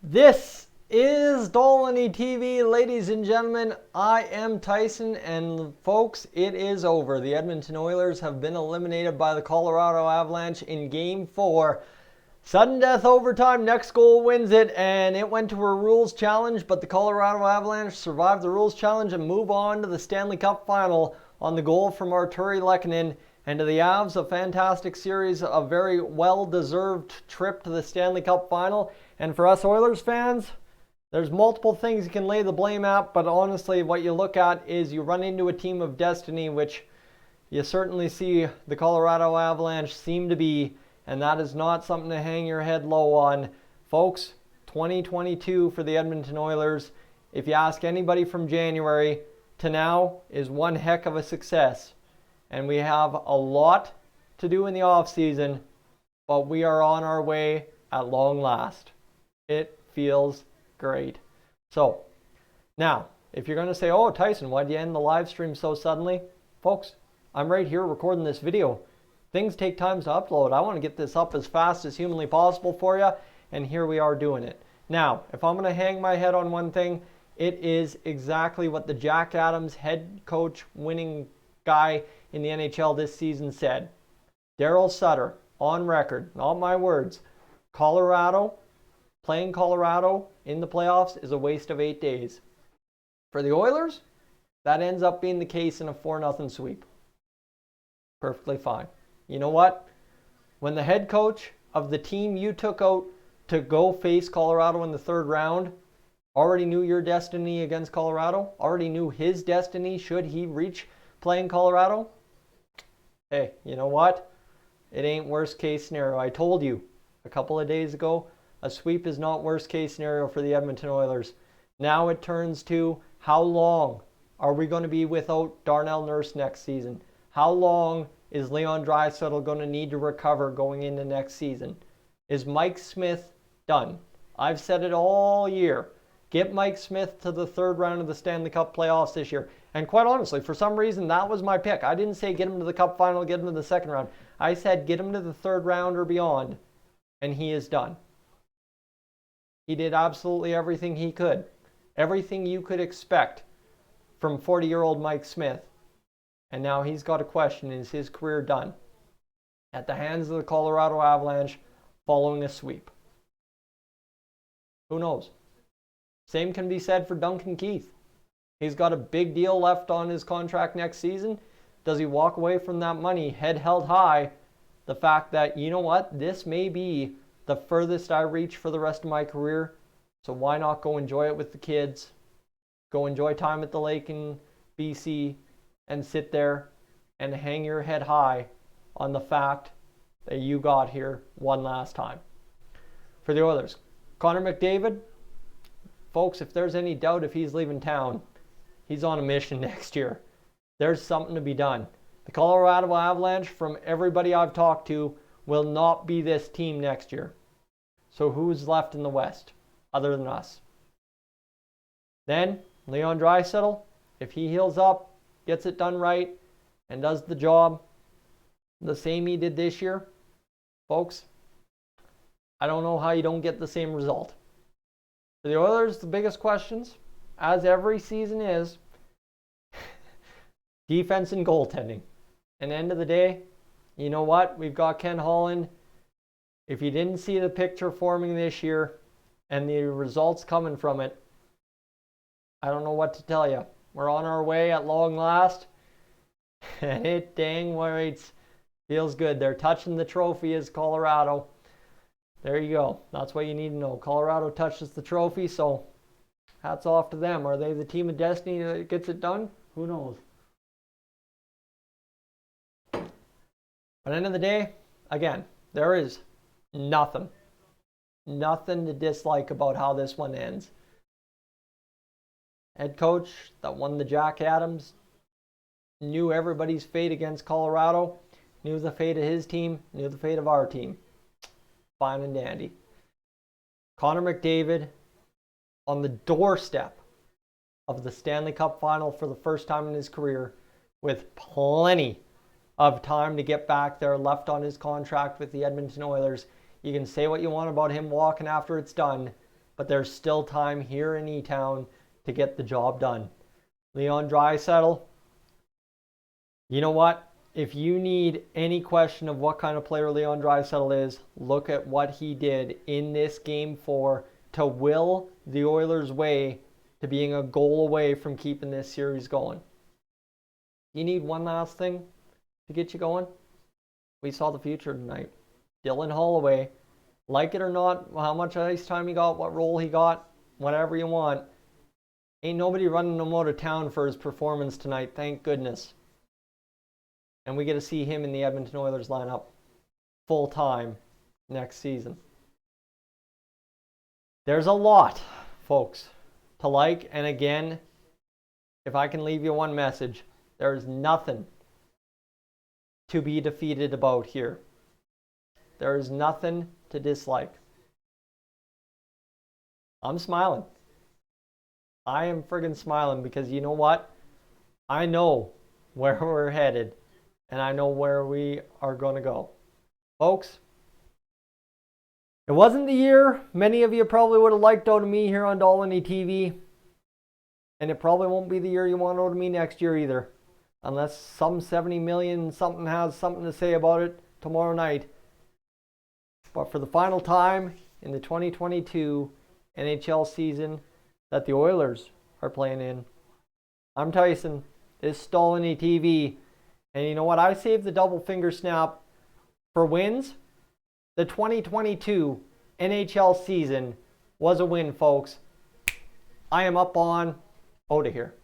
This is Dolany TV, ladies and gentlemen. I am Tyson, and folks, it is over. The Edmonton Oilers have been eliminated by the Colorado Avalanche in Game 4. Sudden death overtime, next goal wins it, and it went to a rules challenge, but the Colorado Avalanche survived the rules challenge and move on to the Stanley Cup final on the goal from Arturi Lehkonen. And to the Avs, a fantastic series, a very well-deserved trip to the Stanley Cup final. And for us Oilers fans, there's multiple things you can lay the blame at, but honestly, what you look at is you run into a team of destiny, which you certainly see the Colorado Avalanche seem to be, and that is not something to hang your head low on. Folks, 2022 for the Edmonton Oilers, if you ask anybody from January to now, is one heck of a success. And we have a lot to do in the offseason, but we are on our way at long last. It feels great. So, now, if you're going to say, oh, Tyson, why'd you end the live stream so suddenly? Folks, I'm right here recording this video. Things take time to upload. I want to get this up as fast as humanly possible for you, and here we are doing it. Now, if I'm going to hang my head on one thing, it is exactly what the Jack Adams head coach winning guy in the NHL this season said. Daryl Sutter, on record, not my words, playing Colorado in the playoffs is a waste of 8 days. For the Oilers, that ends up being the case in a 4-0 sweep. Perfectly fine. You know what? When the head coach of the team you took out to go face Colorado in the third round already knew your destiny against Colorado, already knew his destiny should he reach playing Colorado, hey, you know what? It ain't worst case scenario. I told you a couple of days ago, a sweep is not worst case scenario for the Edmonton Oilers. Now it turns to how long are we going to be without Darnell Nurse next season? How long is Leon Draisaitl going to need to recover going into next season? Is Mike Smith done? I've said it all year. Get Mike Smith to the third round of the Stanley Cup playoffs this year. And quite honestly, for some reason, that was my pick. I didn't say get him to the Cup final, get him to the second round. I said get him to the third round or beyond. And he is done. He did absolutely everything he could. Everything you could expect from 40-year-old Mike Smith. And now he's got a question, is his career done? At the hands of the Colorado Avalanche following a sweep. Who knows? Same can be said for Duncan Keith. He's got a big deal left on his contract next season. Does he walk away from that money head held high? The fact that, you know what, this may be the furthest I reach for the rest of my career, so why not go enjoy it with the kids, go enjoy time at the lake in BC, and sit there and hang your head high on the fact that you got here one last time. For the Oilers, Connor McDavid, folks, if there's any doubt if he's leaving town, he's on a mission next year. There's something to be done. The Colorado Avalanche, from everybody I've talked to, will not be this team next year. So who's left in the West other than us? Then, Leon Draisaitl, if he heals up, gets it done right, and does the job the same he did this year, folks, I don't know how you don't get the same result. For the Oilers, the biggest questions, as every season is, defense and goaltending. And end of the day, you know what? We've got Ken Holland. If you didn't see the picture forming this year and the results coming from it, I don't know what to tell you. We're on our way at long last. And it dang worries. Feels good. They're touching the trophy as Colorado. There you go. That's what you need to know. Colorado touches the trophy, so hats off to them. Are they the team of destiny that gets it done? Who knows? But at the end of the day, again, there is nothing to dislike about how this one ends. Head coach that won the Jack Adams knew everybody's fate against Colorado, knew the fate of his team, knew the fate of our team. Fine and dandy. Connor McDavid on the doorstep of the Stanley Cup final for the first time in his career, with plenty of time to get back there left on his contract with the Edmonton Oilers. You can say what you want about him walking after it's done. but there's still time here in E-Town to get the job done. Leon Draisaitl, you know what? If you need any question of what kind of player Leon Draisaitl is, look at what he did in this Game 4 to will the Oilers' way to being a goal away from keeping this series going. You need one last thing to get you going. We saw the future tonight. Dylan Holloway, like it or not, how much ice time he got, what role he got, whatever you want. Ain't nobody running him out of town for his performance tonight, thank goodness. And we get to see him in the Edmonton Oilers lineup full time next season. There's a lot, folks, to like. And again, if I can leave you one message, there's nothing to be defeated about here. There is nothing to dislike. I'm smiling. I am friggin' smiling because you know what? I know where we're headed. And I know where we are going to go. Folks, it wasn't the year many of you probably would have liked out of me here on Dolany TV. And it probably won't be the year you want out of me next year either. Unless some 70 million something has something to say about it tomorrow night. But for the final time in the 2022 NHL season that the Oilers are playing in, I'm Tyson. This is Dolany TV. And you know what? I saved the double finger snap for wins. The 2022 NHL season was a win, folks. I am up on out of here.